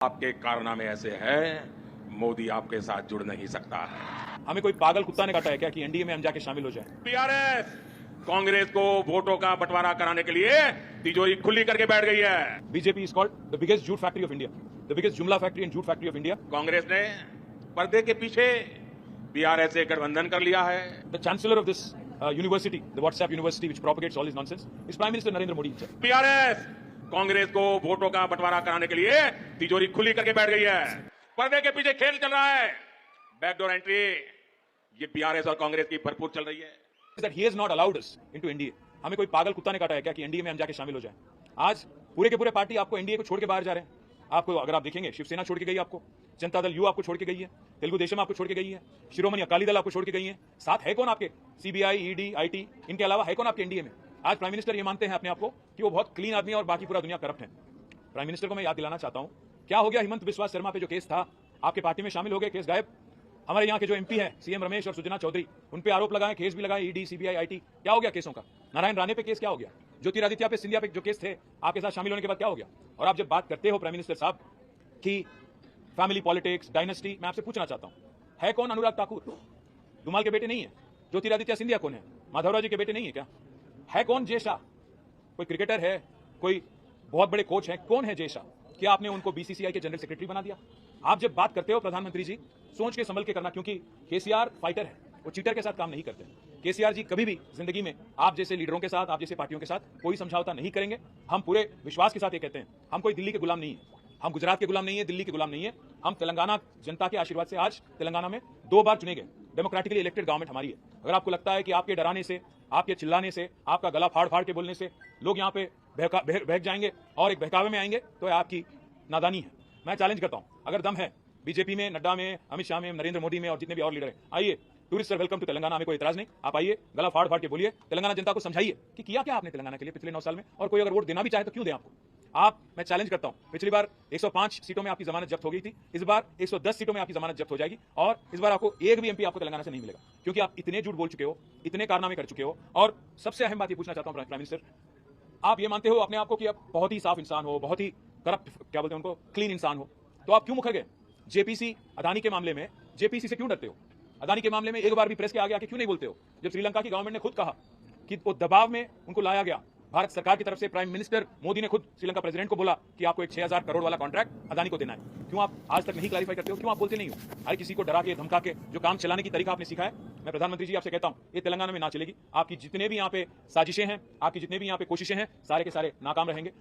आपके कारनामे ऐसे हैं, मोदी आपके साथ जुड़ नहीं सकता है। हमें कोई पागल कुत्ता ने काटा है क्या कि एनडीए में हम जाके शामिल हो जाएं? टीआरएस कांग्रेस को वोटों का बंटवारा कराने के लिए तिजोरी खुली करके बैठ गई है। BJP is called the biggest jute factory of India, the biggest jumla factory and jute factory of India. Congress ने पर्दे के पीछे बीआरएस से गठबंधन कर लिया है। The chancellor of this university, the WhatsApp university which propagates all this nonsense, is prime minister Narendra Modi himself. BRS Congress को वोटों का बंटवारा कराने के लिए तिजोरी खुली करके बैठ गई है। पर्दे के पीछे खेल चल रहा है, बैकडोर एंट्री ये बीआरएस और कांग्रेस की भरपूर चल रही है। That he has not allowed us into NDA. हमें कोई पागल कुत्ता ने काटा है क्या कि एनडीए में हम जाके शामिल हो जाएं? आज पूरे के पूरे पार्टी आपको एनडीए को छोड़ के बाहर जा रहे हैं। आपको अगर आप देखेंगे, शिवसेना छोड़ के गई, आपको जनता दल यू आपको छोड़ के गई है, तेलुगु देशम आपको छोड़ के गई है, शिरोमणि अकाली दल आपको छोड़ के गई है। साथ है कौन आपके? सीबीआई, ईडी, आईटी, इनके अलावा है कौन आपके एनडीए में? आज प्राइम मिनिस्टर ये मानते हैं अपने आप को कि वो बहुत क्लीन आदमी है और बाकी पूरा दुनिया करप्ट है। प्राइम मिनिस्टर को मैं याद दिलाना चाहता हूं, क्या हो गया हिमंत बिस्वा शर्मा पे जो केस था, आपके पार्टी में शामिल हो गए, केस गायब। हमारे यहाँ के जो एमपी हैं सीएम रमेश और सुजना चौधरी, उन पे आरोप लगाए, केस भी लगाए, ईडी, सीबीआई, आईटी, क्या हो गया केसों का? नारायण राणे पे केस क्या हो गया? ज्योतिरादित्य पे, सिंधिया पे जो केस थे, आपके साथ शामिल होने के बाद क्या हो गया? और आप जब बात करते हो प्राइम मिनिस्टर साहब कि फैमिली पॉलिटिक्स, डायनेस्टी, मैं आपसे पूछना चाहता हूं, है कौन अनुराग ठाकुर? धुमाल के बेटे नहीं है? ज्योतिरादित्य सिंधिया कौन है? माधवराव जी के बेटे नहीं है क्या? है कौन जय शाह? कोई क्रिकेटर है? कोई बहुत बड़े कोच है? कौन है जय शाह? क्या आपने उनको बीसीसीआई के जनरल सेक्रेटरी बना दिया? आप जब बात करते हो प्रधानमंत्री जी, सोच के संभल के करना, क्योंकि केसीआर फाइटर है, वो चीटर के साथ काम नहीं करते। केसीआर जी कभी भी जिंदगी में आप जैसे लीडरों के साथ, आप जैसे पार्टियों के साथ कोई समझौता नहीं करेंगे। हम पूरे विश्वास के साथ ये कहते हैं, हम कोई दिल्ली के गुलाम नहीं है, हम गुजरात के गुलाम नहीं है, दिल्ली के गुलाम नहीं है। हम तेलंगाना जनता के आशीर्वाद से आज तेलंगाना में 2 बार चुने गए, डेमोक्रेटिकली इलेक्टेड गवर्नमेंट हमारी है। अगर आपको लगता है कि आपके डराने से, आपके चिल्लाने से, आपका गला फाड़ फाड़ के बोलने से लोग यहाँ पे बहक जाएंगे और एक बहकावे में आएंगे, तो आपकी नादानी है। मैं चैलेंज करता हूं, अगर दम है बीजेपी में, नड्डा में, अमित शाह में, नरेंद्र मोदी में और जितने भी और लीडर हैं, आइए, tourist sir welcome to Telangana, हमें कोई इतराज नहीं। आप आइए, गला फाड़ फाड़ के बोलिए, तेलंगाना जनता को समझाइए कि किया क्या आपने तेलंगाना के लिए पिछले 9 साल में, और कोई अगर वोट देना भी चाहे तो क्यों दें आपको। मैं चैलेंज करता हूं, पिछली बार 105 सीटों में आपकी जमानत जब्त हो गई थी, इस बार 110 सीटों में आपकी जमानत जब्त हो जाएगी, और इस बार आपको एक भी एमपी आपको तेलंगाना से नहीं मिलेगा, क्योंकि आप इतने झूठ बोल चुके हो, इतने कारनामे कर चुके हो। और सबसे अहम बात ये पूछना चाहता हूं प्राइम मिनिस्टर, आप ये मानते हो अपने आप को कि आप बहुत ही साफ इंसान हो, बहुत ही करप्ट, क्या बोलते हैं उनको, क्लीन इंसान हो, तो आप क्यों मुखर गए? जेपीसी अदानी के मामले में जेपीसी से क्यों डरते हो? अदानी के मामले में एक बार भी प्रेस के आगे आके क्यों नहीं बोलते हो? जब श्रीलंका की गवर्नमेंट ने खुद कहा कि वो दबाव में उनको लाया गया, भारत सरकार की तरफ से प्राइम मिनिस्टर मोदी ने खुद श्रीलंका प्रेसिडेंट को बोला कि आपको एक 6000 करोड़ वाला कॉन्ट्रैक्ट अदानी को देना है, क्यों आप आज तक नहीं क्लैरिफाई करते हो? क्यों आप बोलते नहीं हो? हर किसी को डरा के, धमका के जो काम चलाने की तरीका आपने सीखा है, मैं प्रधानमंत्री जी आपसे कहता हूं, ये तेलंगाना में ना चलेगी। आपकी जितने भी यहाँ पे साजिशें हैं, आपकी जितने भी यहाँ पे कोशिशें हैं, सारे के सारे नाकाम रहेंगे।